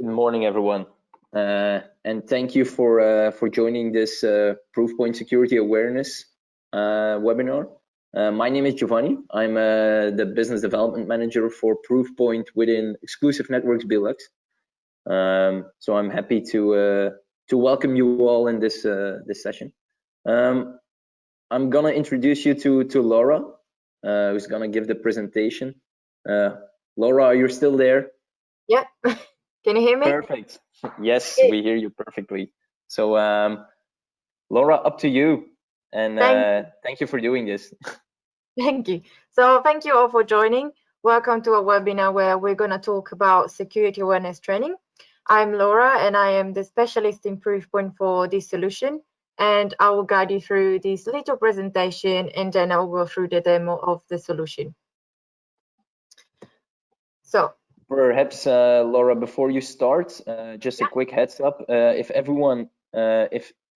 Good morning, everyone, and thank you for joining this Proofpoint Security Awareness webinar. My name is Giovanni. I'm the Business Development Manager for Proofpoint within Exclusive Networks Belux. So I'm happy to welcome you all in this this session. I'm gonna introduce you to Laura, who's gonna give the presentation. Laura, are you still there? Yep. Can you hear me? Perfect. Yes, we hear you perfectly. So, Laura, up to you. And thank you for doing this. Thank you. So thank you all for joining. Welcome to a webinar where we're going to talk about security awareness training. I'm Laura, and I am the specialist in Proofpoint for this solution. And I will guide you through this little presentation, and then I'll go through the demo of the solution. So perhaps, Laura, before you start, just a quick heads up. If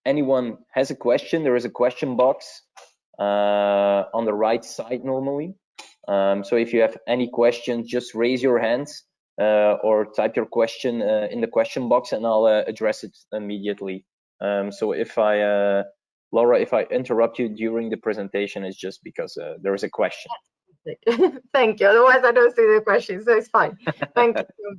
anyone has a question, there is a question box on the right side normally. So if you have any questions, just raise your hands or type your question in the question box, and I'll address it immediately. So if Laura, if I interrupt you during the presentation, it's just because there is a question. Thank you. Otherwise, I don't see the question, so it's fine. Thank you.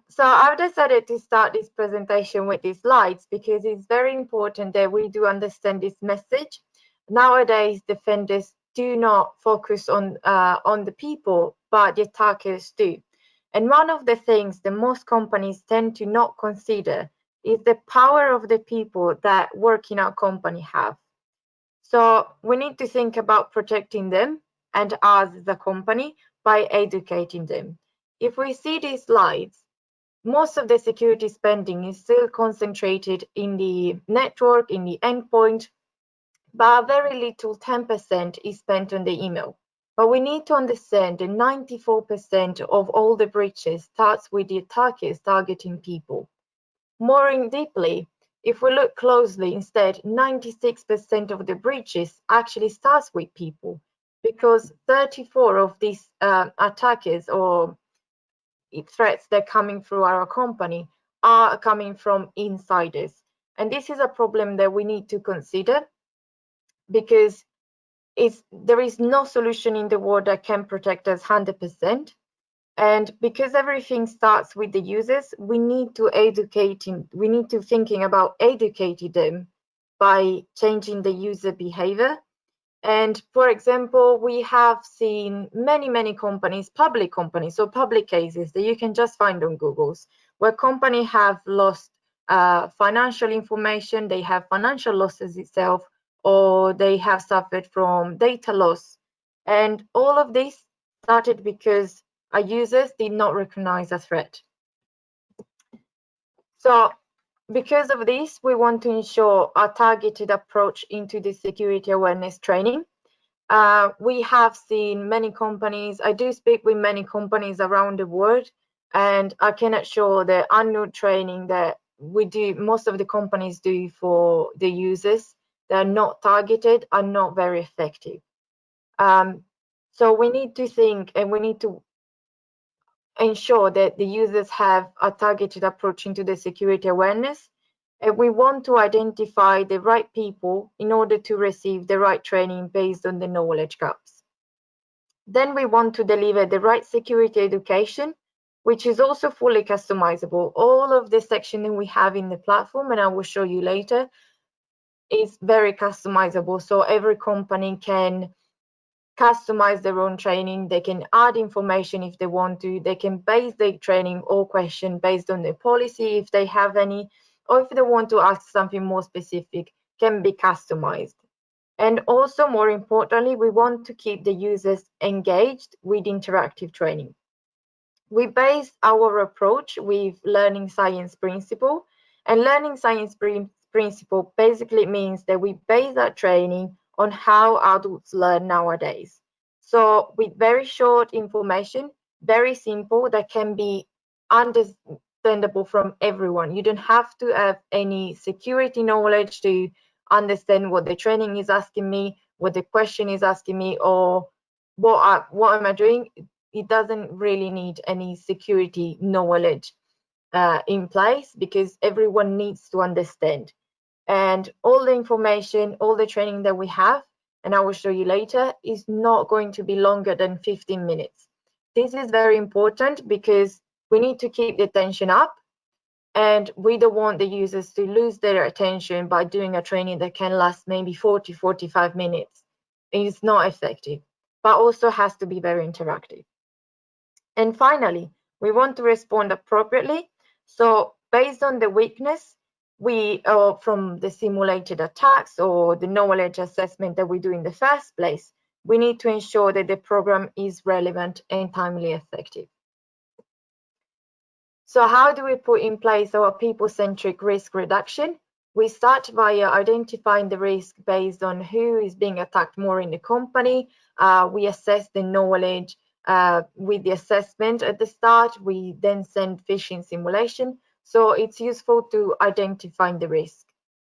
So I've decided to start this presentation with these slides because it's very important that we do understand this message. Nowadays, defenders do not focus on the people, but the attackers do. And one of the things that most companies tend to not consider is the power of the people that work in our company have. So we need to think about protecting them and us as a company by educating them. If we see these slides, most of the security spending is still concentrated in the network, in the endpoint, but very little, 10%, is spent on the email. But we need to understand that 94% of all the breaches starts with the attackers targeting people. More deeply, if we look closely, instead, 96% of the breaches actually starts with people, because 34 of these attackers or threats that are coming through our company are coming from insiders. And this is a problem that we need to consider, because there is no solution in the world that can protect us 100%. And because everything starts with the users, we need to thinking about educating them by changing the user behavior. And for example, we have seen many companies, public companies, so public cases that you can just find on Google's, where companies have lost financial information, they have financial losses itself, or they have suffered from data loss. And all of this started because our users did not recognize a threat. So because of this, we want to ensure a targeted approach into the security awareness training. We have seen many companies, I do speak with many companies around the world, and I can assure the annual training that we do, most of the companies do for the users that are not targeted, are not very effective. So we need to think, and we need to ensure that the users have a targeted approach into the security awareness. And we want to identify the right people in order to receive the right training based on the knowledge gaps. Then we want to deliver the right security education, which is also fully customizable. All of the section that we have in the platform, and I will show you later, is very customizable. So every company can customize their own training. They can add information if they want to. They can base their training or question based on their policy if they have any, or if they want to ask something more specific, can be customized. And also, more importantly, we want to keep the users engaged with interactive training. We base our approach with learning science principle, and learning science principle basically means that we base our training on how adults learn nowadays. So with very short information, very simple, that can be understandable from everyone. You don't have to have any security knowledge to understand what the training is asking me, what the question is asking me, or what am I doing. it doesn't really need any security knowledge in place, because everyone needs to understand. And all the information, all the training that we have, and I will show you later, is not going to be longer than 15 minutes. This is very important because we need to keep the attention up, and we don't want the users to lose their attention by doing a training that can last maybe 40-45 minutes. It's not effective, but also has to be very interactive. And finally, we want to respond appropriately. So based on the weakness, we from the simulated attacks or the knowledge assessment that we do in the first place, we need to ensure that the program is relevant and timely effective. So how do we put in place our people-centric risk reduction? We start via identifying the risk based on who is being attacked more in the company. We assess the knowledge with the assessment at the start. We then send phishing simulation. So it's useful to identify the risk.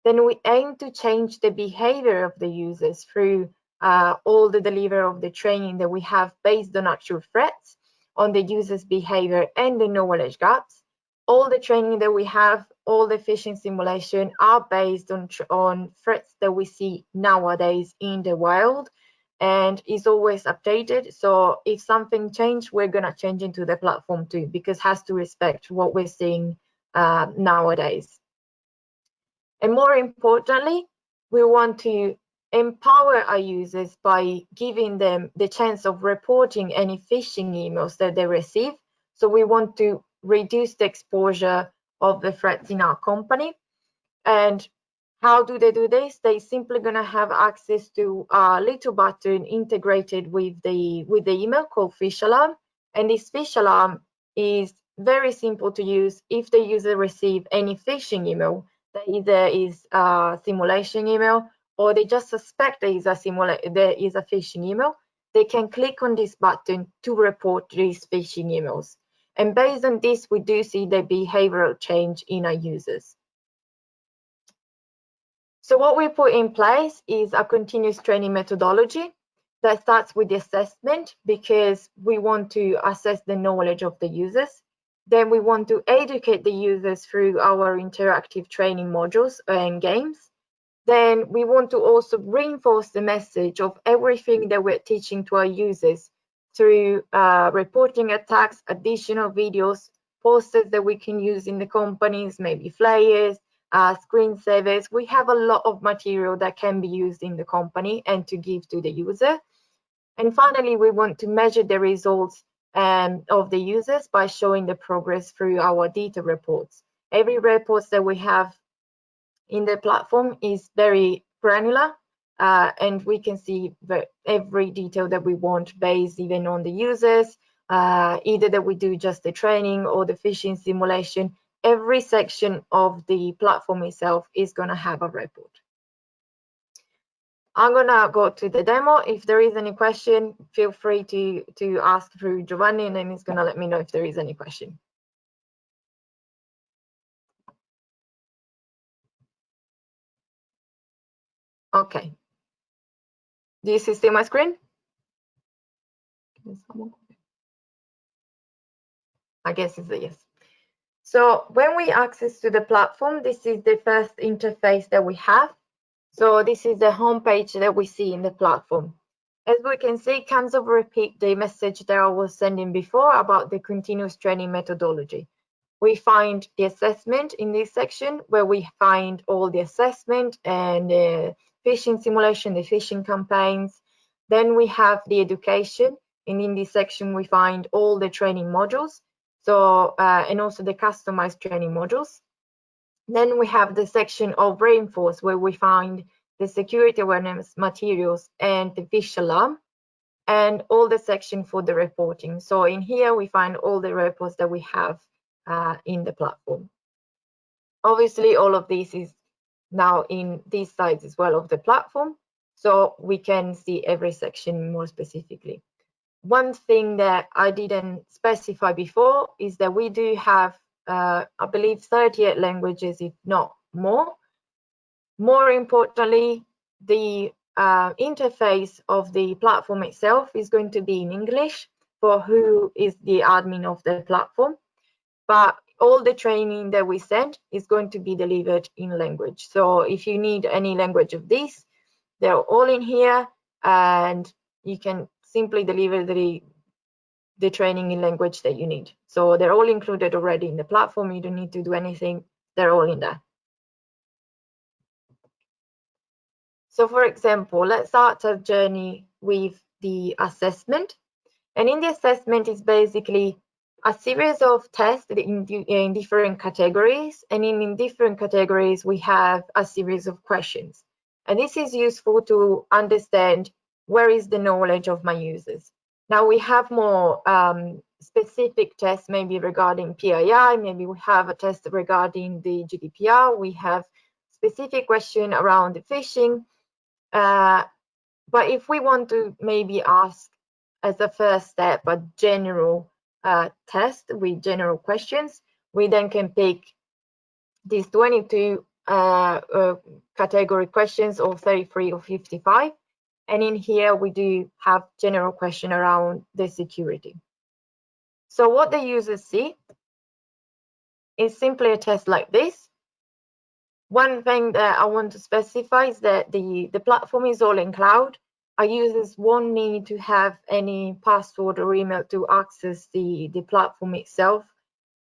Then we aim to change the behavior of the users through all the delivery of the training that we have based on actual threats, on the user's behavior and the knowledge gaps. All the training that we have, all the phishing simulation are based on threats that we see nowadays in the wild, and is always updated. So if something changes, we're going to change into the platform too, because it has to respect what we're seeing nowadays. And more importantly, we want to empower our users by giving them the chance of reporting any phishing emails that they receive. So we want to reduce the exposure of the threats in our company. And how do they do this? They simply going to have access to a little button integrated with the email called Phish Alarm. And this Phish Alarm is very simple to use. If the user receive any phishing email, that either is a simulation email or they just suspect there is a phishing email, they can click on this button to report these phishing emails. And based on this, we do see the behavioral change in our users. So what we put in place is a continuous training methodology that starts with the assessment, because we want to assess the knowledge of the users. Then we want to educate the users through our interactive training modules and games. Then we want to also reinforce the message of everything that we're teaching to our users through reporting attacks, additional videos, posters that we can use in the companies, maybe flyers, screensavers. We have a lot of material that can be used in the company and to give to the user. And finally, we want to measure the results of the users by showing the progress through our data reports. Every report that we have in the platform is very granular, and we can see every detail that we want based even on the users, either that we do just the training or the phishing simulation. Every section of the platform itself is going to have a report. I'm going to go to the demo. If there is any question, feel free to ask through Giovanni, and then he's going to let me know if there is any question. Okay. Do you see my screen? I guess it's a yes. So when we access to the platform, this is the first interface that we have. So this is the homepage that we see in the platform. As we can see, kind of repeat the message that I was sending before about the continuous training methodology. We find the assessment in this section, where we find all the assessment and the phishing simulation, the phishing campaigns. Then we have the education, and in this section we find all the training modules. So and also the customized training modules. Then we have the section of reinforce, where we find the security awareness materials and the Phish Alarm, and all the section for the reporting. So in here we find all the reports that we have in the platform. Obviously, all of this is now in these sides as well of the platform, so we can see every section more specifically. One thing that I didn't specify before is that we do have, I believe, 38 languages, if not more. More importantly, the interface of the platform itself is going to be in English. for who is the admin of the platform, but all the training that we send is going to be delivered in language. So if you need any language of this, they're all in here, and you can simply deliver the training in language that you need. So they're all included already in the platform. You don't need to do anything. They're all in there. So for example, let's start our journey with the assessment. And in the assessment is basically a series of tests in different categories. And in different categories, we have a series of questions. And this is useful to understand where is the knowledge of my users. Now we have more specific tests, maybe regarding PII, maybe we have a test regarding the GDPR, we have specific question around the phishing. But if we want to maybe ask as a first step a general test with general questions, we then can pick these 22 category questions, or 33 or 55. And in here, we do have general question around the security. So what the users see is simply a test like this. One thing that I want to specify is that the platform is all in cloud. Our users won't need to have any password or email to access the platform itself.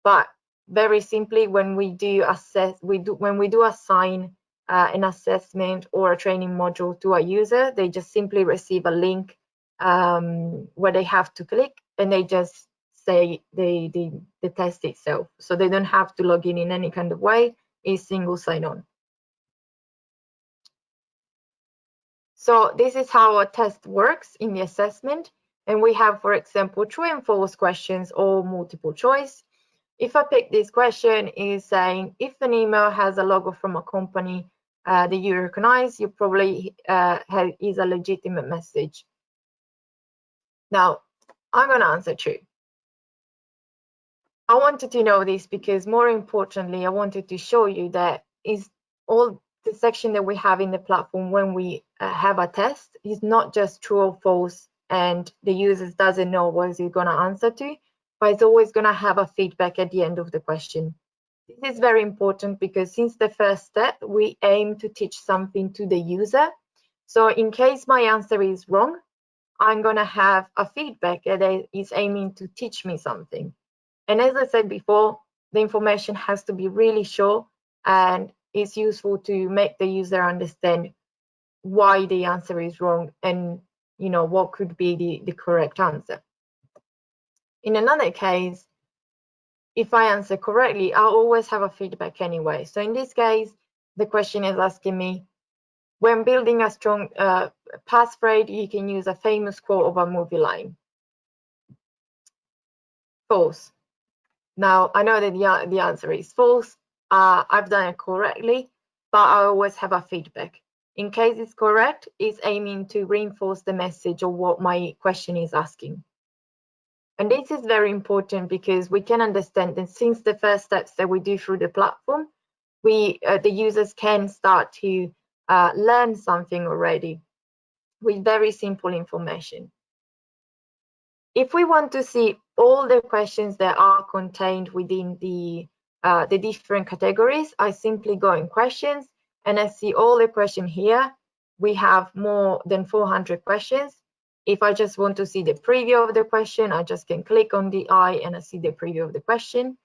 But very simply, when we do assign an assessment or a training module to a user, they just simply receive a link where they have to click, and they just say the test itself. So they don't have to log in any kind of way. It's single sign-on. So this is how a test works in the assessment. And we have, for example, true and false questions or multiple choice. If I pick this question, is saying if an email has a logo from a company that you recognize, you probably is a legitimate message. Now, I'm going to answer true. I wanted to know this because, more importantly, I wanted to show you that is all the section that we have in the platform when we have a test is not just true or false, and the user doesn't know what is he going to answer to, but it's always going to have a feedback at the end of the question. This is very important because since the first step, we aim to teach something to the user. So in case my answer is wrong, I'm going to have a feedback that is aiming to teach me something. And as I said before, the information has to be really short, and it's useful to make the user understand why the answer is wrong and what could be the correct answer. In another case, if I answer correctly, I'll always have a feedback anyway. So in this case, the question is asking me, when building a strong passphrase, you can use a famous quote of a movie line. False. Now, I know that the answer is false. I've done it correctly, but I always have a feedback. In case it's correct, it's aiming to reinforce the message of what my question is asking. And this is very important because we can understand that since the first steps that we do through the platform, the users can start to learn something already with very simple information. If we want to see all the questions that are contained within the different categories, I simply go in questions and I see all the questions here. We have more than 400 questions. If I just want to see the preview of the question, I just can click on the eye and I see the preview of the question.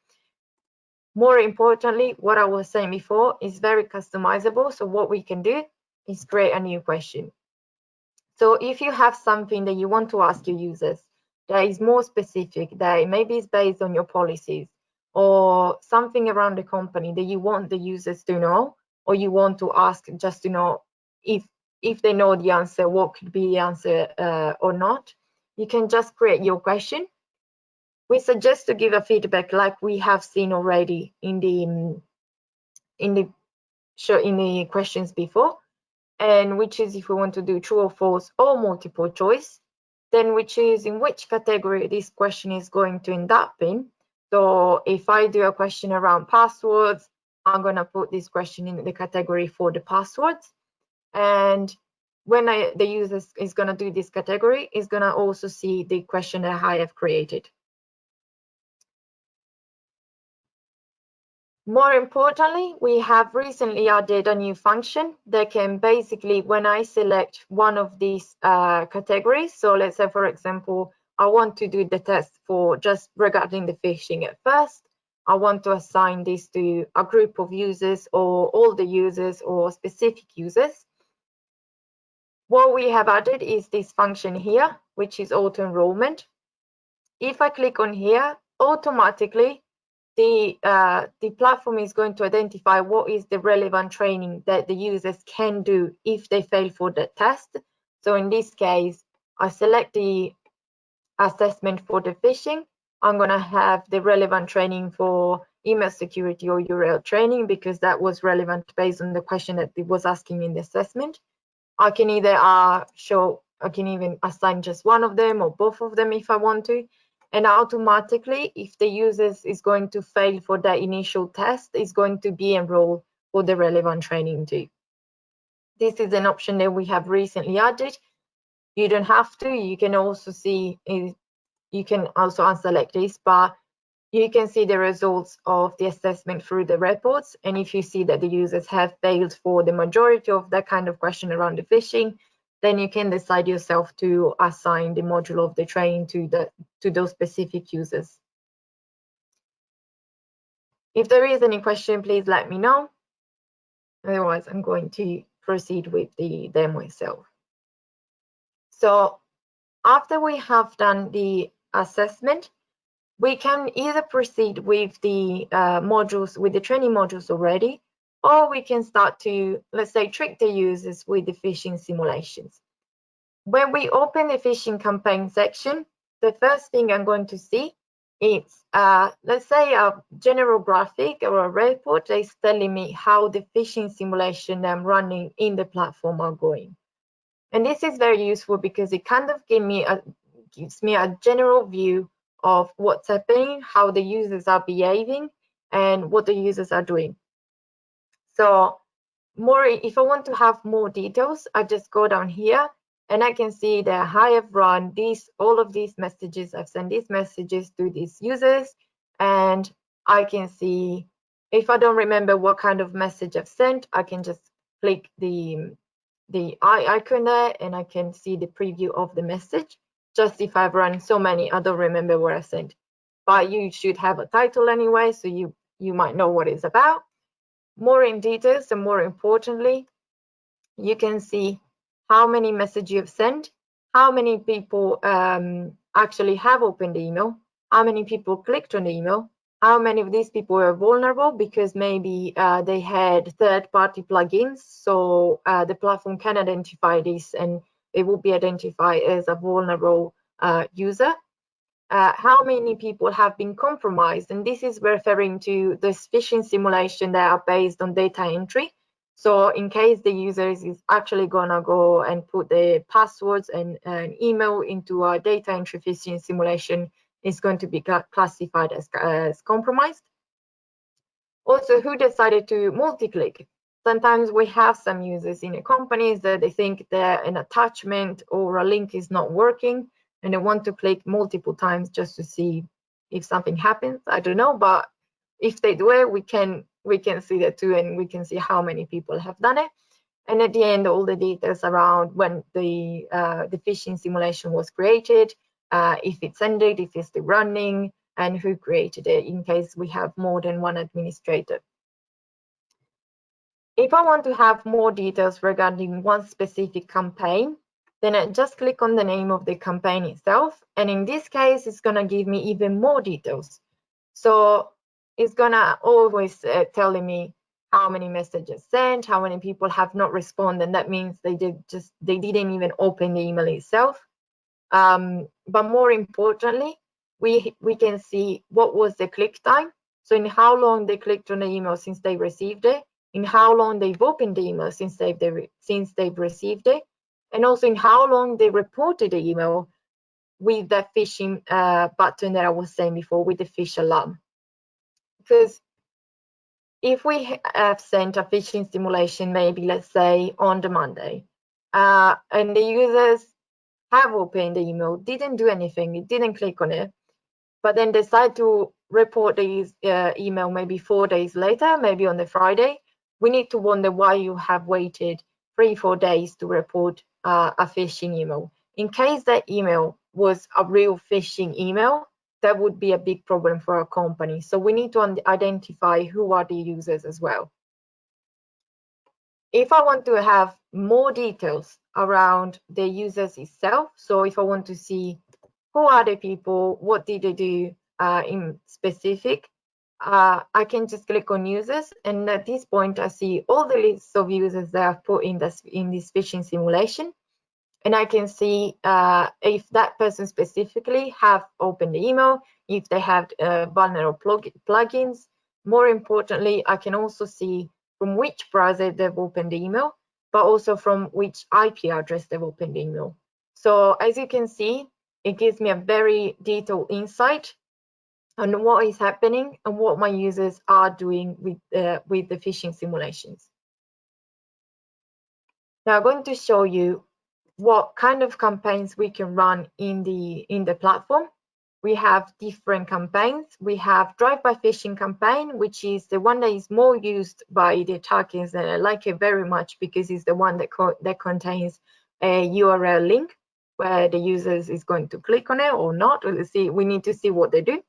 More importantly, what I was saying before is very customizable. So what we can do is create a new question. So if you have something that you want to ask your users that is more specific, that maybe is based on your policies or something around the company that you want the users to know, or you want to ask just to know if they know the answer, what could be the answer or not, you can just create your question. We suggest to give a feedback like we have seen already in the questions before, and which is if we want to do true or false or multiple choice. Then we choose in which category this question is going to end up in. So if I do a question around passwords, I'm going to put this question in the category for the passwords. And when the user is going to do this category, is going to also see the question that I have created. More importantly, we have recently added a new function that can basically, when I select one of these categories, so let's say, for example, I want to do the test for just regarding the phishing at first, I want to assign this to a group of users or all the users or specific users. What we have added is this function here, which is auto enrollment. If I click on here, automatically the platform is going to identify what is the relevant training that the users can do if they fail for the test. So in this case, I select the assessment for the phishing. I'm going to have the relevant training for email security or URL training because that was relevant based on the question that it was asking in the assessment. I can either I can even assign just one of them or both of them if I want to. And automatically, if the user is going to fail for that initial test, is going to be enrolled for the relevant training too. This is an option that we have recently added. You don't have to. You can also see, you can also unselect this, but you can see the results of the assessment through the reports. And if you see that the users have failed for the majority of that kind of question around the phishing, then you can decide yourself to assign the module of the training to those specific users. If there is any question, please let me know. Otherwise, I'm going to proceed with the demo itself. So after we have done the assessment, we can either proceed with the modules, with the training modules already, or we can start to, let's say, trick the users with the phishing simulations. When we open the phishing campaign section, the first thing I'm going to see is, let's say, a general graphic or a report that is telling me how the phishing simulation I'm running in the platform are going. And this is very useful because it kind of gives me a general view of what's happening, how the users are behaving, and what the users are doing. So if I want to have more details, I just go down here and I can see that I have run all of these messages. I've sent these messages to these users, and I can see, if I don't remember what kind of message I've sent, I can just click the eye icon there and I can see the preview of the message. Just if I've run so many, I don't remember what I sent. But you should have a title anyway, so you might know what it's about. More in details, and more importantly, you can see how many messages you've sent, how many people actually have opened the email, how many people clicked on the email, how many of these people are vulnerable because maybe they had third-party plugins, so the platform can identify this and it will be identified as a vulnerable user. How many people have been compromised, and this is referring to the phishing simulation that are based on data entry. So in case the user is actually gonna go and put the passwords and an email into a data entry phishing simulation, it's going to be classified as compromised. Also, who decided to multi-click? Sometimes we have some users in the companies that they think that an attachment or a link is not working and they want to click multiple times just to see if something happens. I don't know, but if they do it, we can see that too, and we can see how many people have done it. And at the end, all the details around when the phishing simulation was created, if it's ended, if it's still running, and who created it in case we have more than one administrator. If I want to have more details regarding one specific campaign, then I just click on the name of the campaign itself. And in this case, it's going to give me even more details. So it's going to always telling me how many messages sent, how many people have not responded. And that means they didn't even open the email itself. But more importantly, we can see what was the click time. So in how long they clicked on the email since they received it, in how long they've opened the email since they've received it, and also in how long they reported the email with that phishing button that I was saying before, with the phish alarm. Because if we have sent a phishing simulation, maybe let's say on the Monday, and the users have opened the email, didn't do anything, didn't click on it, but then decide to report the email maybe 4 days later, maybe on the Friday, we need to wonder why you have waited 3-4 days to report a phishing email. In case that email was a real phishing email, that would be a big problem for our company. So we need to identify who are the users as well. If I want to have more details around the users itself, so if I want to see who are the people, what did they do in specific, I can just click on users, and at this point I see all the lists of users that I've put in this phishing simulation, and I can see if that person specifically have opened the email, if they have vulnerable plugins. More importantly, I can also see from which browser they've opened the email, but also from which IP address they've opened the email. So as you can see, it gives me a very detailed insight on what is happening and what my users are doing with the phishing simulations. Now I'm going to show you what kind of campaigns we can run in the platform. We have different campaigns. We have drive-by phishing campaign, which is the one that is more used by the attackers, and I like it very much because it's the one that contains a URL link where the users is going to click on it or not. We need to see what they do.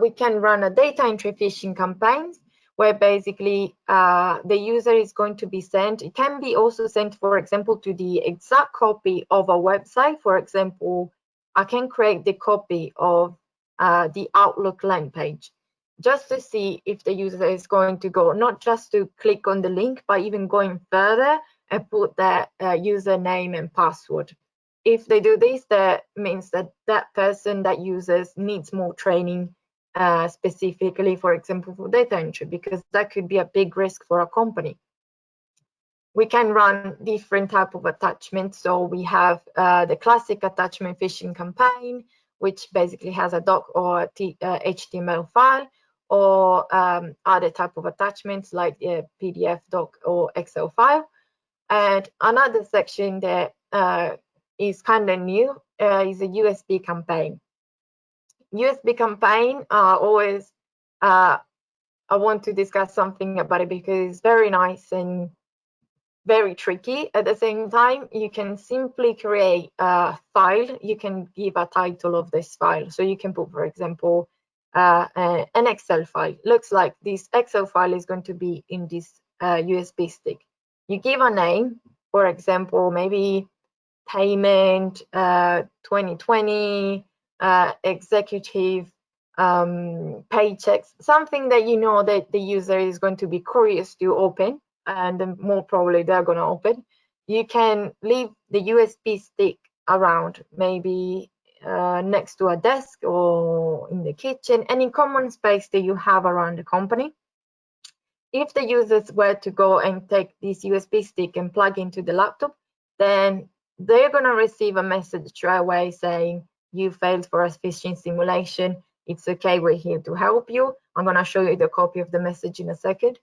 We can run a data entry phishing campaigns where basically the user is going to be sent. It can be also sent, for example, to the exact copy of a website. For example, I can create the copy of the Outlook landing page just to see if the user is going to go, not just to click on the link, but even going further and put their username and password. If they do this, that means that that person, that user, needs more training, specifically, for example, for data entry, because that could be a big risk for a company. We can run different type of attachments. So we have the classic attachment phishing campaign, which basically has a doc or a HTML file, or other type of attachments like a PDF, doc, or Excel file. And another section that is kind of new is a USB campaign. USB campaign always I want to discuss something about it because it's very nice and very tricky. At the same time, you can simply create a file. You can give a title of this file. So you can put, for example, an Excel file. Looks like this Excel file is going to be in this USB stick. You give a name, for example, maybe payment 2020 executive paychecks, something that you know that the user is going to be curious to open, and then more probably they're going to open. You can leave the USB stick around, maybe next to a desk or in the kitchen, any common space that you have around the company. If the users were to go and take this USB stick and plug into the laptop, then they're going to receive a message straight away saying, you failed for a phishing simulation. It's okay, we're here to help you. I'm going to show you the copy of the message in a second.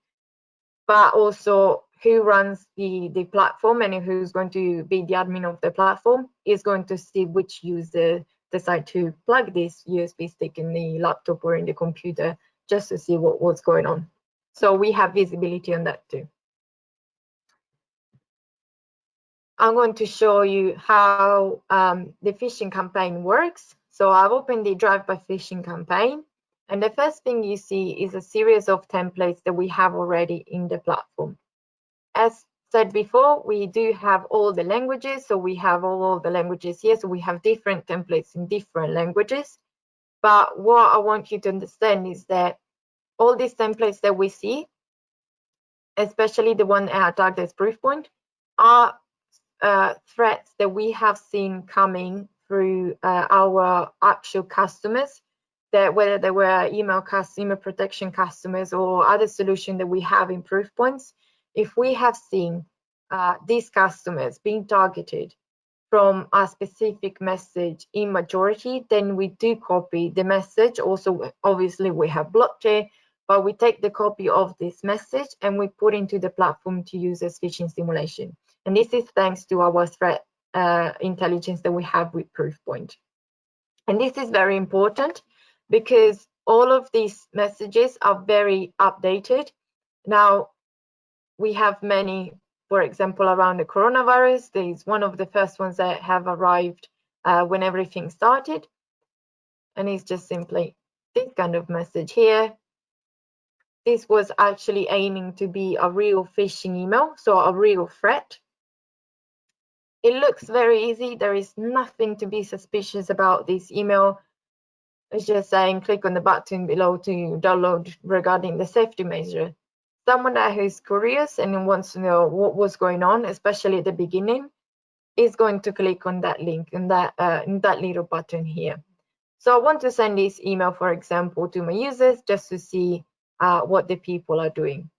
But also who runs the platform and who's going to be the admin of the platform is going to see which user decide to plug this USB stick in the laptop or in the computer just to see what's going on. So we have visibility on that too. I'm going to show you how the phishing campaign works. So I've opened the drive-by phishing campaign, and the first thing you see is a series of templates that we have already in the platform. As said before, we do have all the languages. So we have all the languages here. So we have different templates in different languages. But what I want you to understand is that all these templates that we see, especially the one tagged as Proofpoint, are threats that we have seen coming through our actual customers, that whether they were email protection customers or other solution that we have in Proofpoints. If we have seen these customers being targeted from a specific message in majority, then we do copy the message. Also, obviously, we have blocked it, but we take the copy of this message and we put into the platform to use as phishing simulation. And this is thanks to our threat intelligence that we have with Proofpoint. And this is very important because all of these messages are very updated. Now, we have many, for example, around the coronavirus. There is one of the first ones that have arrived when everything started. And it's just simply this kind of message here. This was actually aiming to be a real phishing email, so a real threat. It looks very easy. There is nothing to be suspicious about this email. It's just saying click on the button below to download regarding the safety measure. Someone that is curious and wants to know what was going on, especially at the beginning, is going to click on that link in that little button here. So I want to send this email, for example, to my users just to see what the people are doing.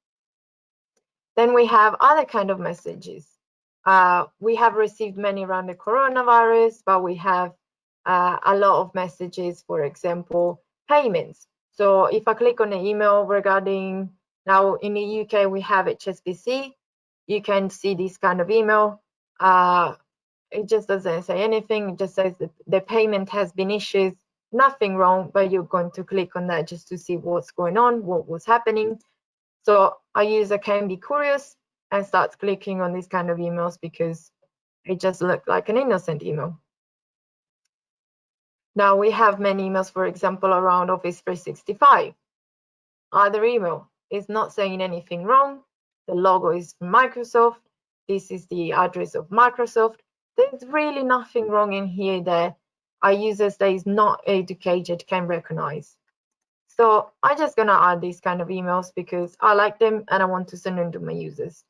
Then we have other kind of messages. We have received many around the coronavirus, but we have a lot of messages, for example, payments. So if I click on the email regarding, now in the UK, we have HSBC, you can see this kind of email. It just doesn't say anything. It just says that the payment has been issued, nothing wrong, but you're going to click on that just to see what's going on, what was happening. So a user can be curious and starts clicking on these kind of emails because it just looked like an innocent email. Now we have many emails, for example, around Office 365. Other email is not saying anything wrong. The logo is from Microsoft. This is the address of Microsoft. There's really nothing wrong in here that our users that is not educated can recognize. So I'm just gonna add these kind of emails because I like them and I want to send them to my users.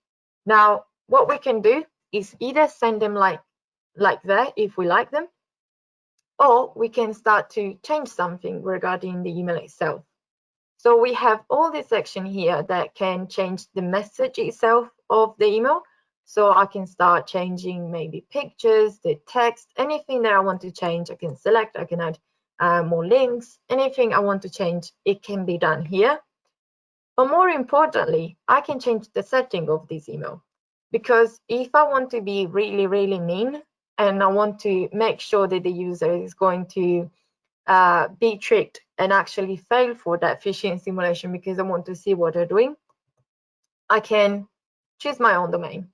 Now, what we can do is either send them like that if we like them, or we can start to change something regarding the email itself. So we have all this section here that can change the message itself of the email. So I can start changing maybe pictures, the text, anything that I want to change, I can select, I can add more links, anything I want to change, it can be done here. But more importantly, I can change the setting of this email. Because if I want to be really, really mean, and I want to make sure that the user is going to be tricked and actually fail for that phishing simulation because I want to see what they're doing, I can choose my own domain.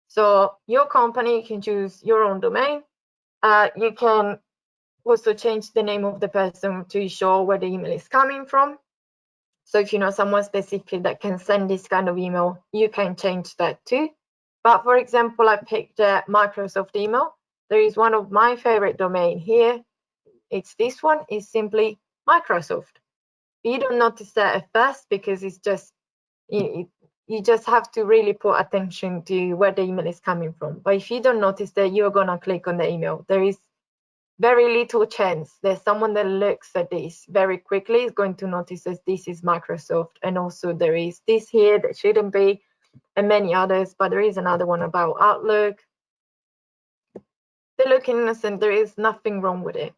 So your company can choose your own domain. You can also change the name of the person to show where the email is coming from. So if you know someone specific that can send this kind of email, you can change that too. But for example, I picked Microsoft email. There is one of my favorite domain here. It's this one, is simply Microsoft. You don't notice that at first because it's just, you just have to really put attention to where the email is coming from. But if you don't notice that, you're gonna click on the email. There is very little chance that someone that looks at this very quickly is going to notice that this is Microsoft. And also there is this here that shouldn't be, and many others, but there is another one about Outlook. They look innocent, there is nothing wrong with it.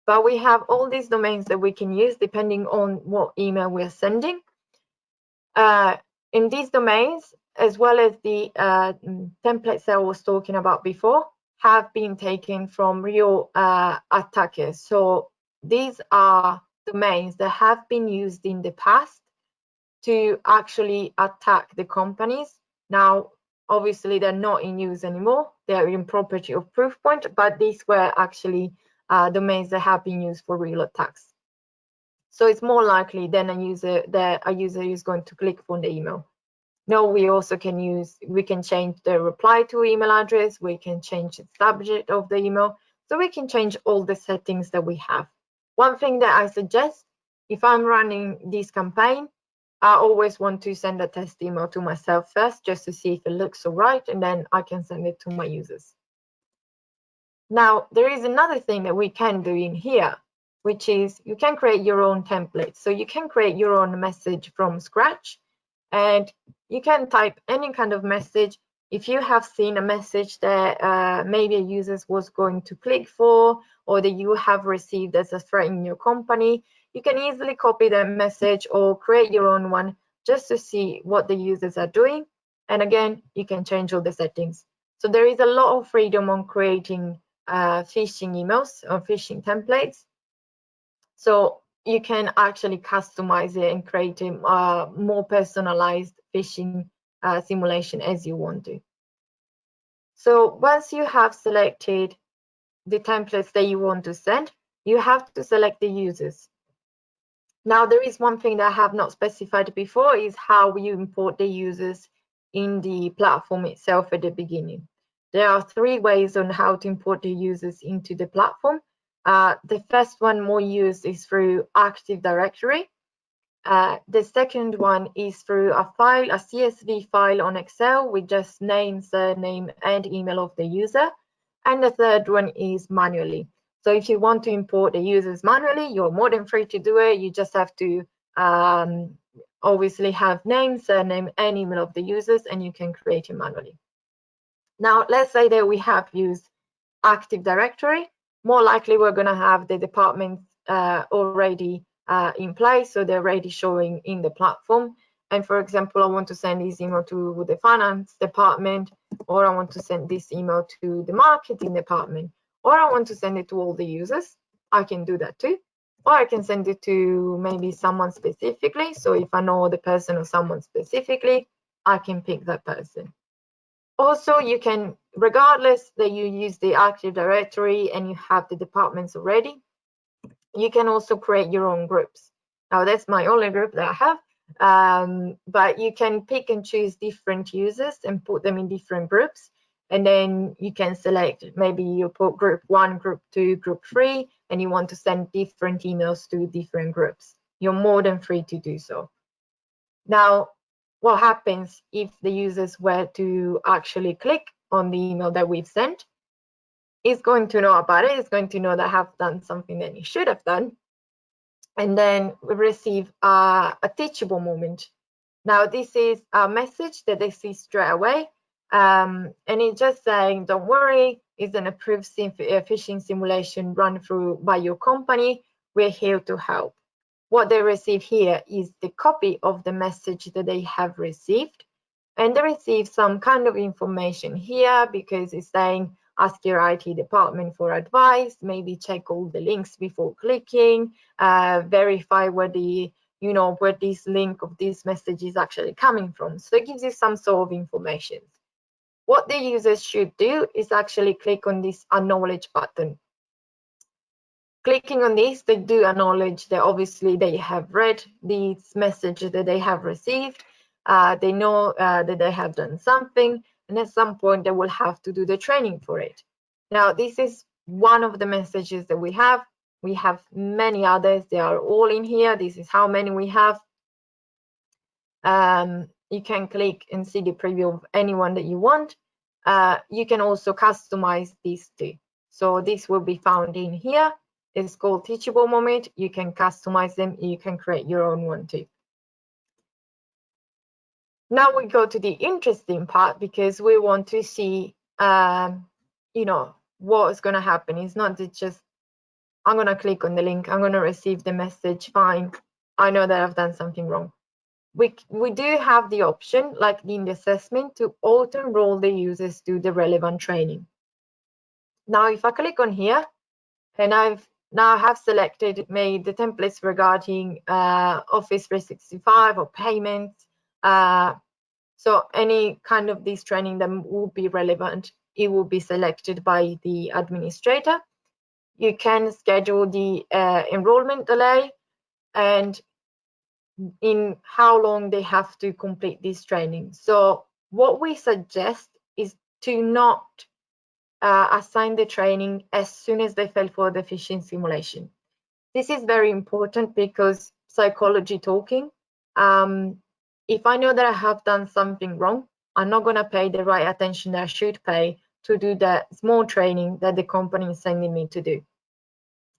But we have all these domains that we can use depending on what email we're sending. In these domains, as well as the templates that I was talking about before, have been taken from real attackers. So these are domains that have been used in the past to actually attack the companies. Now, obviously, they're not in use anymore. They're in property of Proofpoint, but these were actually domains that have been used for real attacks. So it's more likely than a user is going to click on the email. No, we also we can change the reply to email address, we can change the subject of the email, so we can change all the settings that we have. One thing that I suggest, if I'm running this campaign, I always want to send a test email to myself first, just to see if it looks all right, and then I can send it to my users. Now, there is another thing that we can do in here, which is you can create your own template. So you can create your own message from scratch, and you can type any kind of message. If you have seen a message that maybe a user was going to click for, or that you have received as a threat in your company, you can easily copy that message or create your own one just to see what the users are doing. And again, you can change all the settings. So there is a lot of freedom on creating phishing emails or phishing templates. So you can actually customize it and create a more personalized phishing simulation as you want to. So once you have selected the templates that you want to send, you have to select the users. Now, there is one thing that I have not specified before is how you import the users in the platform itself at the beginning. There are 3 ways on how to import the users into the platform. The first one more used is through Active Directory. The second one is through a file, a CSV file on Excel with just name, surname, and email of the user. And the third one is manually. So if you want to import the users manually, you're more than free to do it. You just have to obviously have name, surname, and email of the users, and you can create it manually. Now, let's say that we have used Active Directory. More likely, we're going to have the departments already in place, so they're already showing in the platform. And for example, I want to send this email to the finance department, or I want to send this email to the marketing department, or I want to send it to all the users. I can do that too. Or I can send it to maybe someone specifically. So if I know the person or someone specifically, I can pick that person. Also, you can, regardless that you use the Active Directory and you have the departments already, you can also create your own groups. Now, that's my only group that I have, but you can pick and choose different users and put them in different groups. And then you can select, maybe you put group 1, group 2, group 3, and you want to send different emails to different groups. You're more than free to do so. Now, what happens if the users were to actually click on the email that we've sent? It's going to know about it. It's going to know that I have done something that it should have done. And then we receive a teachable moment. Now, this is a message that they see straight away. And it's just saying, don't worry, it's an approved phishing simulation run through by your company. We're here to help. What they receive here is the copy of the message that they have received. And they receive some kind of information here because it's saying, ask your IT department for advice, maybe check all the links before clicking, verify where the, where this link of this message is actually coming from. So it gives you some sort of information. What the users should do is actually click on this acknowledge button. Clicking on this, they do acknowledge that obviously they have read this message that they have received. They know that they have done something, and at some point they will have to do the training for it. Now, this is one of the messages that we have. We have many others. They are all in here. This is how many we have. You can click and see the preview of anyone that you want. You can also customize these too. So this will be found in here. It's called teachable moment. You can customize them. You can create your own one too. Now we go to the interesting part, because we want to see, what is going to happen. It's not just, I'm going to click on the link, I'm going to receive the message, fine, I know that I've done something wrong. We do have the option, like in the assessment, to auto-enroll the users to the relevant training. Now, if I click on here, and I have selected, made the templates regarding Office 365 or payments. So any kind of this training that will be relevant, it will be selected by the administrator. You can schedule the enrollment delay and in how long they have to complete this training. So what we suggest is to not assign the training as soon as they fail for the phishing simulation. This is very important because, psychology talking, if I know that I have done something wrong, I'm not going to pay the right attention that I should pay to do that small training that the company is sending me to do.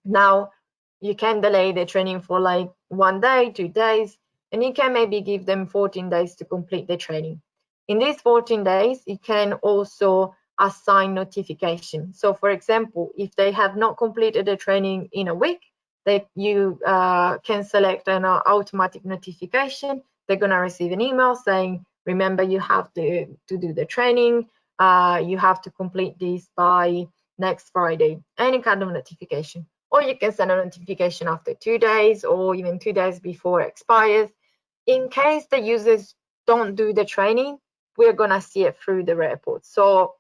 Now, you can delay the training for like 1 day, 2 days, and you can maybe give them 14 days to complete the training. In these 14 days, you can also assign notification. So for example, if they have not completed the training in a week, that you can select an automatic notification. They're going to receive an email saying, remember, you have to do the training. You have to complete this by next Friday, any kind of notification. Or you can send a notification after 2 days or even 2 days before it expires. In case the users don't do the training, we're going to see it through the report. So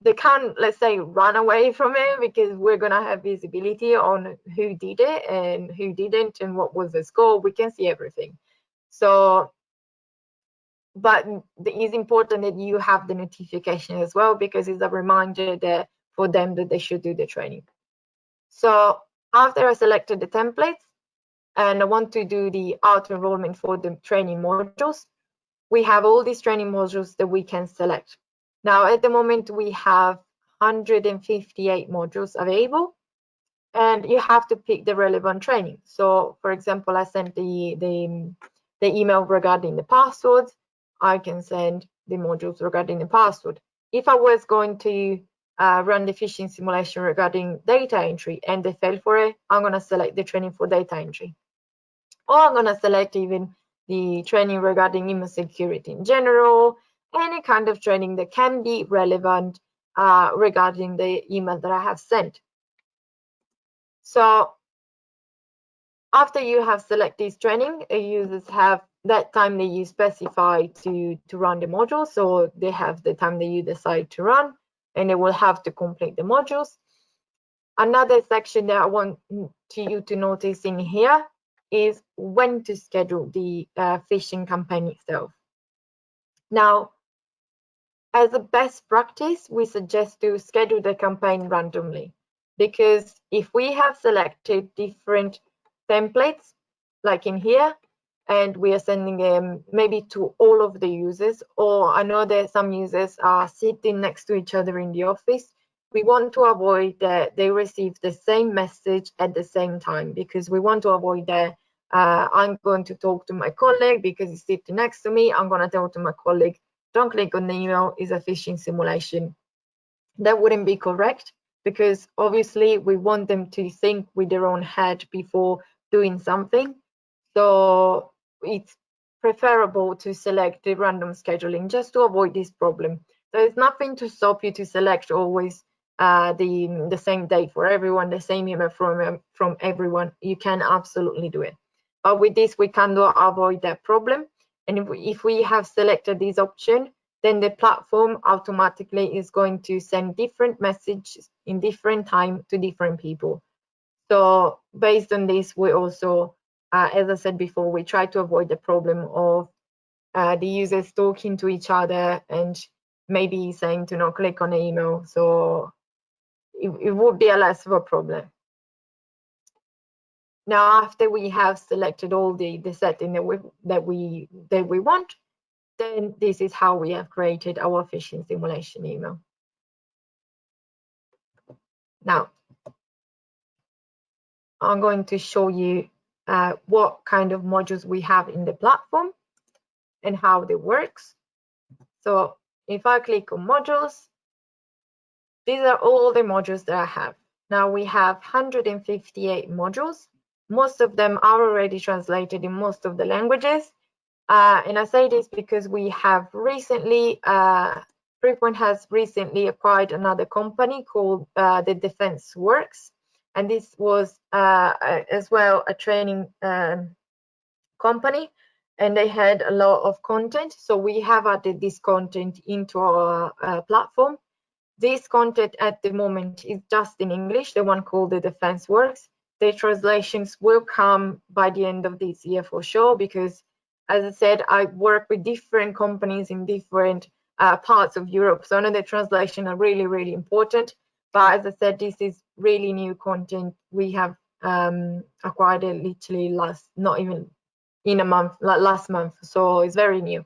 they can't, let's say, run away from it, because we're going to have visibility on who did it and who didn't and what was the score. We can see everything. So, but it is important that you have the notification as well, because it's a reminder that for them that they should do the training. So after I selected the templates and I want to do the auto enrollment for the training modules, we have all these training modules that we can select. Now, at the moment, we have 158 modules available, and you have to pick the relevant training. So, for example, I sent the email regarding the passwords. I can send the modules regarding the password. If I was going to run the phishing simulation regarding data entry and they fail for it, I'm going to select the training for data entry. Or I'm going to select even the training regarding email security in general, any kind of training that can be relevant regarding the email that I have sent. So after you have selected this training, users have that time that you specify to run the module. So they have the time that you decide to run, and they will have to complete the modules. Another section that I want you to notice in here is when to schedule the phishing campaign itself. Now, as a best practice, we suggest to schedule the campaign randomly, because if we have selected different templates, like in here, and we are sending them maybe to all of the users, or I know that some users are sitting next to each other in the office, we want to avoid that they receive the same message at the same time, because we want to avoid that I'm going to talk to my colleague because he's sitting next to me. I'm going to tell to my colleague, don't click on the email, it's a phishing simulation. That wouldn't be correct, because obviously we want them to think with their own head before doing something. So it's preferable to select the random scheduling just to avoid this problem. There's nothing to stop you to select always the same date for everyone, the same email from everyone. You can absolutely do it. But with this, we can avoid that problem. And if we have selected this option, then the platform automatically is going to send different messages in different time to different people. So based on this, we also, as I said before, we try to avoid the problem of the users talking to each other and maybe saying to not click on the email. So it would be a less of a problem. Now, after we have selected all the setting that we want, then this is how we have created our phishing simulation email. Now, I'm going to show you what kind of modules we have in the platform and how they works. So if I click on modules, these are all the modules that I have. Now we have 158 modules. Most of them are already translated in most of the languages. And I say this because we have recently, Proofpoint has recently acquired another company called the Defense Works. And this was as well a training company, and they had a lot of content. So we have added this content into our platform. This content at the moment is just in English, the one called the Defense Works. The translations will come by the end of this year for sure, because as I said, I work with different companies in different parts of Europe. So I know the translation are really, really important. But as I said, this is really new content. We have acquired it literally not even in a month, like last month. So it's very new.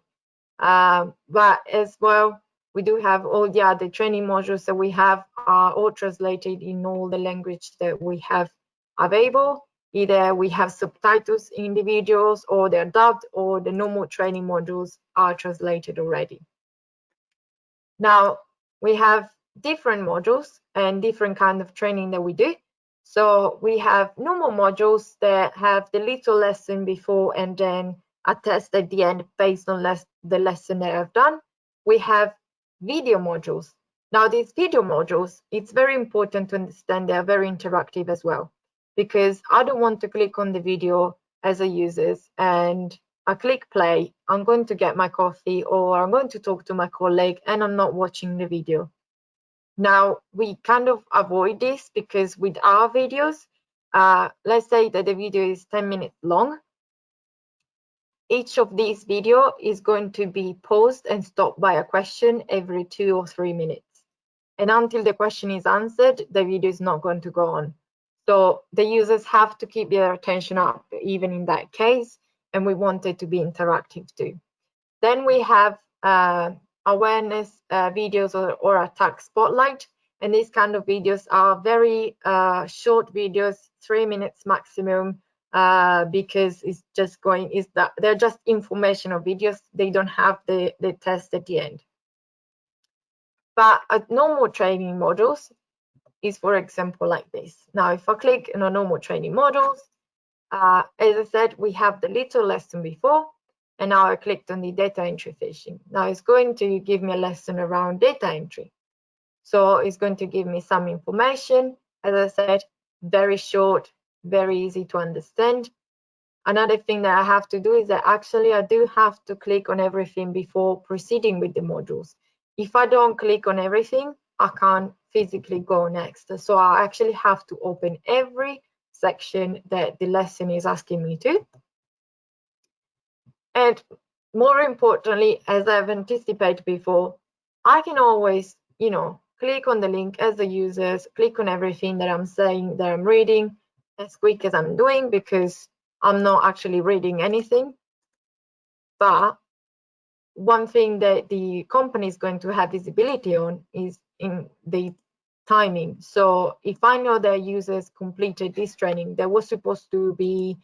But as well, we do have all the other training modules that we have are all translated in all the language that we have available. Either we have subtitles in the videos, or they're dubbed, or the normal training modules are translated already. Now, we have different modules and different kind of training that we do. So we have normal modules that have the little lesson before and then a test at the end based on the lesson that I've done, we have video modules. Now, these video modules, it's very important to understand they are very interactive as well, because I don't want to click on the video as a user and I click play, I'm going to get my coffee or I'm going to talk to my colleague and I'm not watching the video. Now, we kind of avoid this because with our videos, let's say that the video is 10 minutes long. Each of these videos is going to be paused and stopped by a question every 2 or 3 minutes. And until the question is answered, the video is not going to go on. So the users have to keep their attention up, even in that case, and we want it to be interactive too. Then we have awareness videos or attack spotlight. And these kind of videos are very short videos, 3 minutes maximum, because it's just they're just informational videos. They don't have the test at the end. But normal training modules is, for example, like this. Now, if I click on a normal training modules, as I said, we have the little lesson before, and now I clicked on the data entry phishing. Now it's going to give me a lesson around data entry. So it's going to give me some information. As I said, very short, very easy to understand. Another thing that I have to do is that actually I do have to click on everything before proceeding with the modules. If I don't click on everything, I can't physically go next. So I actually have to open every section that the lesson is asking me to. And more importantly, as I've anticipated before, I can always, click on the link as the users, click on everything that I'm saying, that I'm reading as quick as I'm doing, because I'm not actually reading anything. But one thing that the company is going to have visibility on is in the timing. So if I know that users completed this training, that was supposed to be,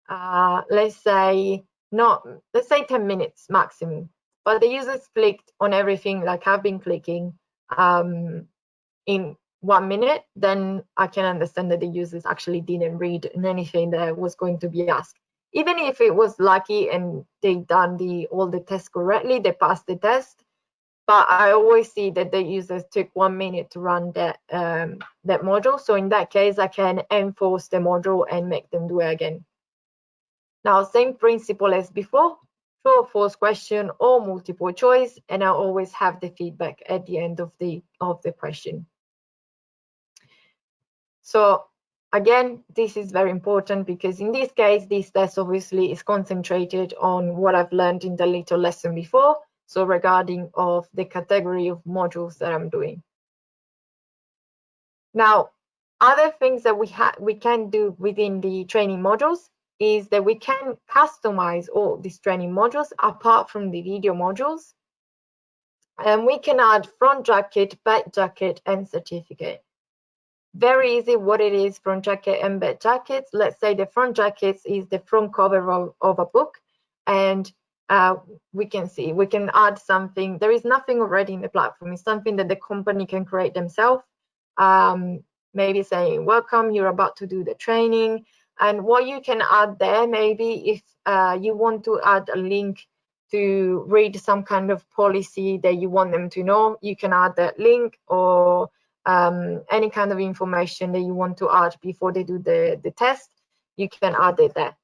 let's say 10 minutes maximum, but the users clicked on everything like I've been clicking in 1 minute, then I can understand that the users actually didn't read anything that was going to be asked. Even if it was lucky and they've done all the tests correctly, they passed the test. But I always see that the users took 1 minute to run that module. So in that case, I can enforce the module and make them do it again. Now, same principle as before, true or false question or multiple choice, and I always have the feedback at the end of the question. So again, this is very important because in this case, this test obviously is concentrated on what I've learned in the little lesson before. So regarding of the category of modules that I'm doing. Now, other things that we can do within the training modules is that we can customize all these training modules apart from the video modules. And we can add front jacket, back jacket, and certificate. Very easy what it is, front jacket and back jackets. Let's say the front jackets is the front cover of a book, and we can add something. There is nothing already in the platform. It's something that the company can create themselves. Maybe saying, welcome, you're about to do the training. And what you can add there, maybe if you want to add a link to read some kind of policy that you want them to know, you can add that link, or any kind of information that you want to add before they do the test, you can add it there.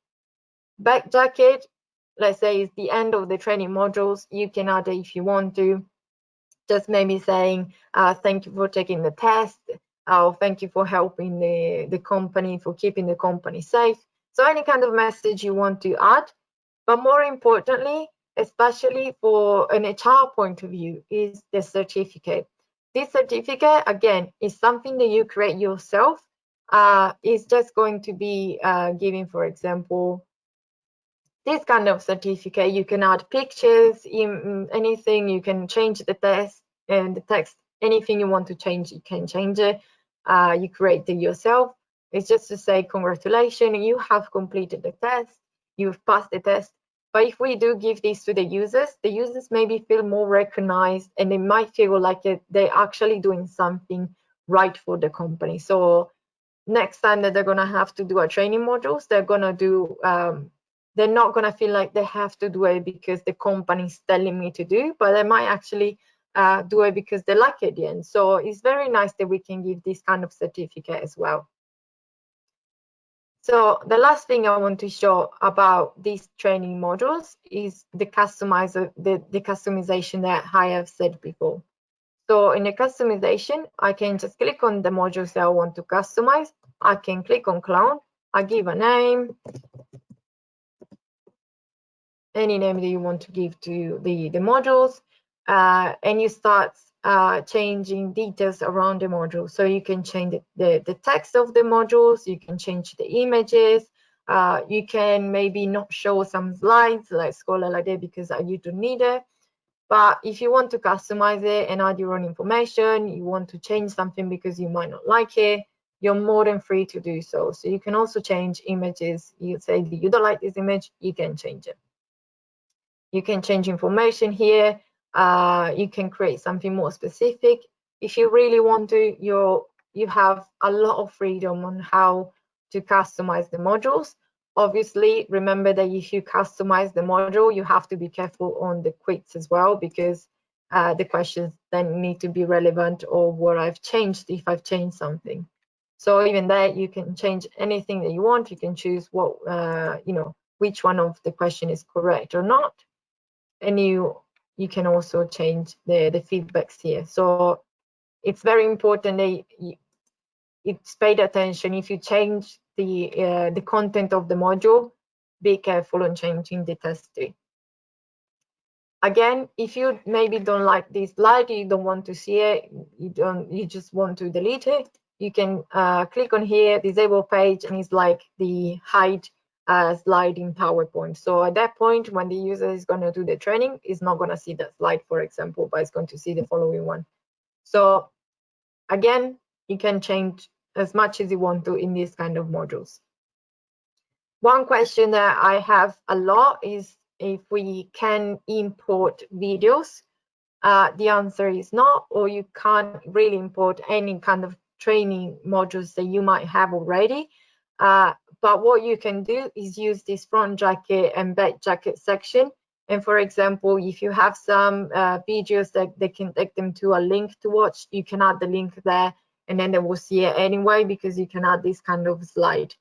Back jacket, let's say it's the end of the training modules, you can add it if you want to. Just maybe saying, thank you for taking the test, or thank you for helping the company, for keeping the company safe. So any kind of message you want to add. But more importantly, especially for an HR point of view, is the certificate. This certificate, again, is something that you create yourself. It's just going to be giving, for example, this kind of certificate. You can add pictures, anything. You can change the text and the text. Anything you want to change, you can change it. You create it yourself. It's just to say, congratulations, you have completed the test. You've passed the test. But if we do give this to the users maybe feel more recognized, and they might feel like they're actually doing something right for the company. So next time that they're going to have to do a training modules, they're going to do they're not going to feel like they have to do it because the company is telling me to do, but they might actually do it because they like it at the end. So it's very nice that we can give this kind of certificate as well. So the last thing I want to show about these training modules is the customization that I have said before. So in the customization, I can just click on the modules that I want to customize. I can click on clone. I give a name, any name that you want to give to the modules, and you start changing details around the module. So you can change the text of the modules, you can change the images, you can maybe not show some slides like Scholar like that because you don't need it. But if you want to customize it and add your own information, you want to change something because you might not like it, you're more than free to do so. So you can also change images. You say you don't like this image, you can change it. You can change information here. You can create something more specific. If you really want to, you have a lot of freedom on how to customize the modules. Obviously, remember that if you customize the module, you have to be careful on the quiz as well, because the questions then need to be relevant or what I've changed if I've changed something. So even there, you can change anything that you want. You can choose what, which one of the question is correct or not. And you can also change the feedbacks here. So it's very important that it's paid attention. If you change the content of the module, be careful on changing the test too. Again, if you maybe don't like this slide, you don't want to see it, you just want to delete it, you can click on here, disable page, and it's like the hide slide in PowerPoint. So at that point, when the user is going to do the training, it's not going to see that slide, for example, but it's going to see the following one. So again, you can change as much as you want to in these kind of modules. One question that I have a lot is if we can import videos. The answer is no, or you can't really import any kind of training modules that you might have already. But what you can do is use this front jacket and back jacket section. And for example, if you have some videos that they can take them to a link to watch, you can add the link there, and then they will see it anyway, because you can add this kind of slide.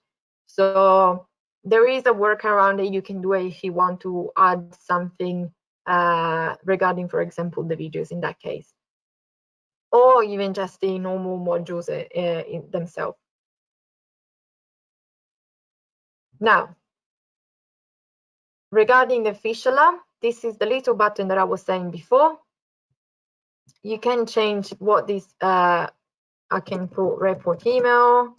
So there is a workaround that you can do if you want to add something regarding, for example, the videos in that case, or even just the normal modules in themselves. Now, regarding the fish alarm, this is the little button that I was saying before. You can change what this, I can put report email,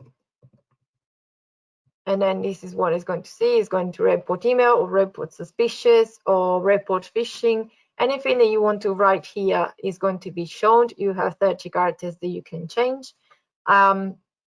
and then this is what it's going to see. It's going to report email or report suspicious or report phishing. Anything that you want to write here is going to be shown. You have 30 characters that you can change.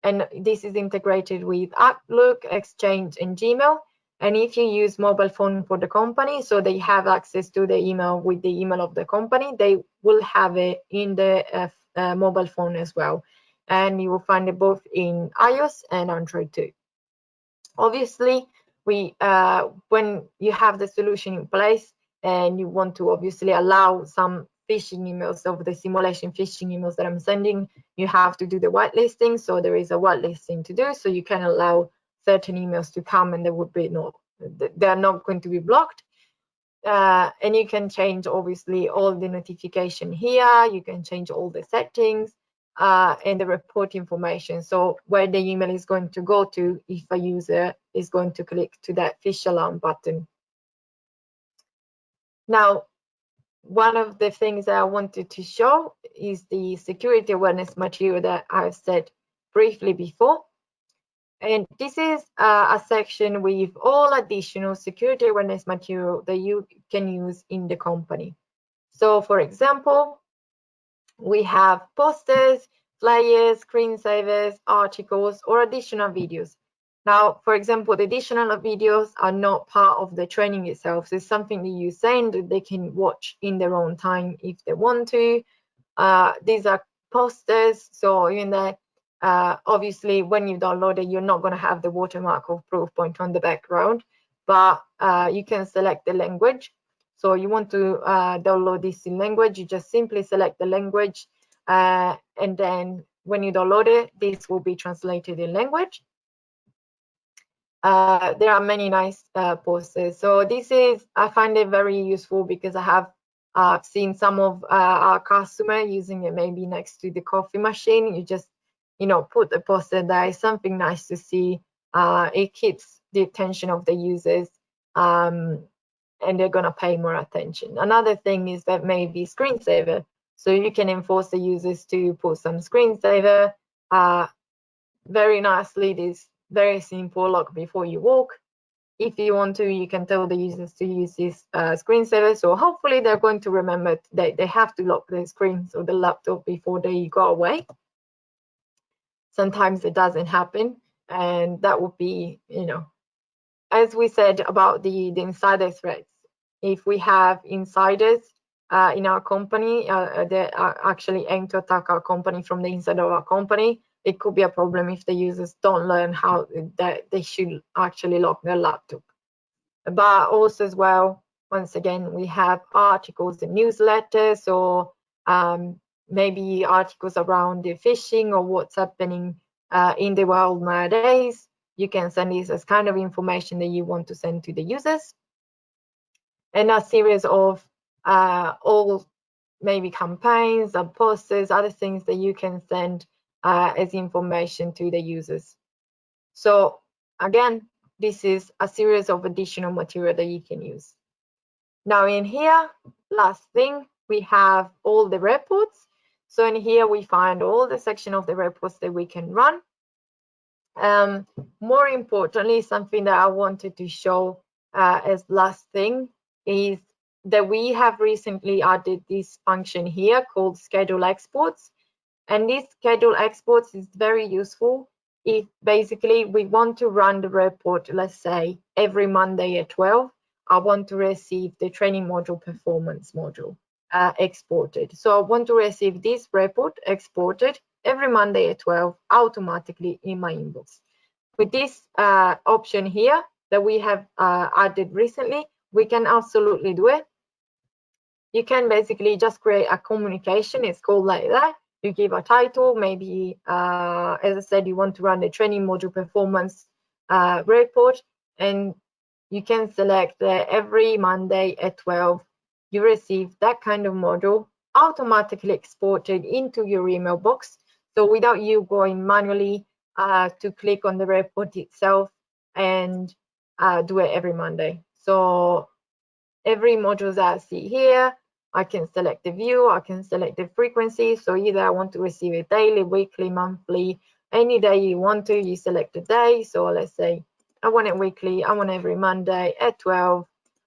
And this is integrated with Outlook, Exchange, and Gmail. And if you use mobile phone for the company, so they have access to the email with the email of the company, they will have it in the mobile phone as well. And you will find it both in iOS and Android too. Obviously, when you have the solution in place and you want to obviously allow some phishing emails of the simulation phishing emails that I'm sending, you have to do the whitelisting. So there is a whitelisting to do. So you can allow certain emails to come, and they're not going to be blocked. And you can change obviously all the notification here. You can change all the settings and the report information. So where the email is going to go to if a user is going to click to that fish alarm button. Now, one of the things that I wanted to show is the security awareness material that I've said briefly before. And this is a section with all additional security awareness material that you can use in the company. So for example, we have posters, flyers, screensavers, articles, or additional videos. Now, for example, the additional videos are not part of the training itself. So it's something that you send that they can watch in their own time if they want to. These are posters, so in that, obviously, when you download it, you're not going to have the watermark of Proofpoint on the background. But you can select the language. So you want to download this in language, you just simply select the language, and then when you download it, this will be translated in language. There are many nice posters. So this is, I find it very useful because I have seen some of our customers using it maybe next to the coffee machine. You just, put the poster there, something nice to see. It keeps the attention of the users, and they're going to pay more attention. Another thing is that maybe screensaver. So you can enforce the users to put some screensaver. Very nicely, this very simple lock before you walk. If you want to, you can tell the users to use this screensaver. So hopefully they're going to remember that they have to lock the screens or the laptop before they go away. Sometimes it doesn't happen, and that would be, as we said about the insider threats. If we have insiders in our company that are actually aim to attack our company from the inside of our company, it could be a problem if the users don't learn how that they should actually lock their laptop. But also as well, once again, we have articles and newsletters, or maybe articles around the phishing or what's happening in the world nowadays. You can send this as kind of information that you want to send to the users. And a series of all maybe campaigns and posters, other things that you can send as information to the users. So again, this is a series of additional material that you can use. Now in here, last thing, we have all the reports. So in here, we find all the section of the reports that we can run. More importantly, something that I wanted to show as last thing is that we have recently added this function here called schedule exports. And this schedule exports is very useful if basically we want to run the report, let's say every Monday at 12, I want to receive the training module performance module exported. So I want to receive this report exported every Monday at 12 automatically in my inbox. With this option here that we have added recently, we can absolutely do it. You can basically just create a communication, it's called like that. You give a title, maybe, as I said, you want to run the training module performance report, and you can select every Monday at 12, you receive that kind of module automatically exported into your email box. So without you going manually to click on the report itself and do it every Monday. So every module that I see here, I can select the view, I can select the frequency. So either I want to receive it daily, weekly, monthly, any day you want to, you select the day. So let's say I want it weekly, I want every Monday at 12.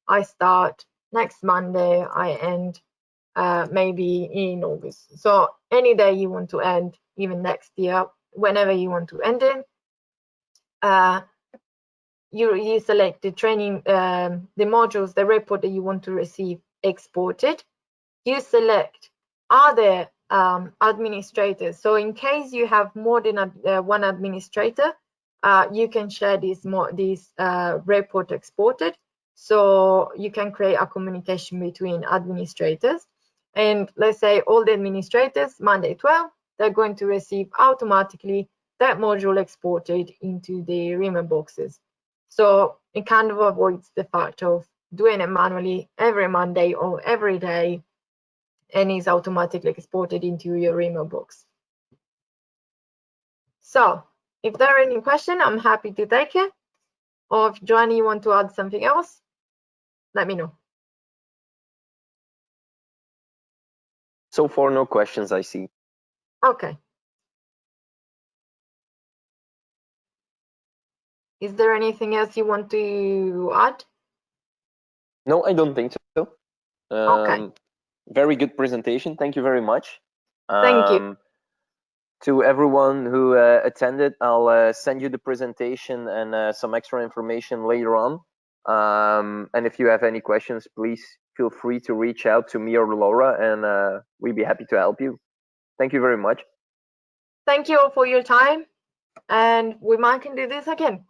I start next Monday, I end maybe in August. So any day you want to end, even next year, whenever you want to end it, you select the training, the modules, the report that you want to receive exported. You select other administrators. So in case you have more than one administrator, you can share this report exported. So you can create a communication between administrators. And let's say all the administrators, Monday 12, they're going to receive automatically that module exported into the email boxes. So it kind of avoids the fact of doing it manually every Monday or every day, and is automatically exported into your email box. So if there are any questions, I'm happy to take it. Or if Joanny, you want to add something else, let me know. So far, no questions I see. Okay. Is there anything else you want to add? No, I don't think so. Okay. Very good presentation. Thank you very much. Thank you. To everyone who attended, I'll send you the presentation and some extra information later on. And if you have any questions, please feel free to reach out to me or Laura, and we'd be happy to help you. Thank you very much. Thank you all for your time, and we might can do this again.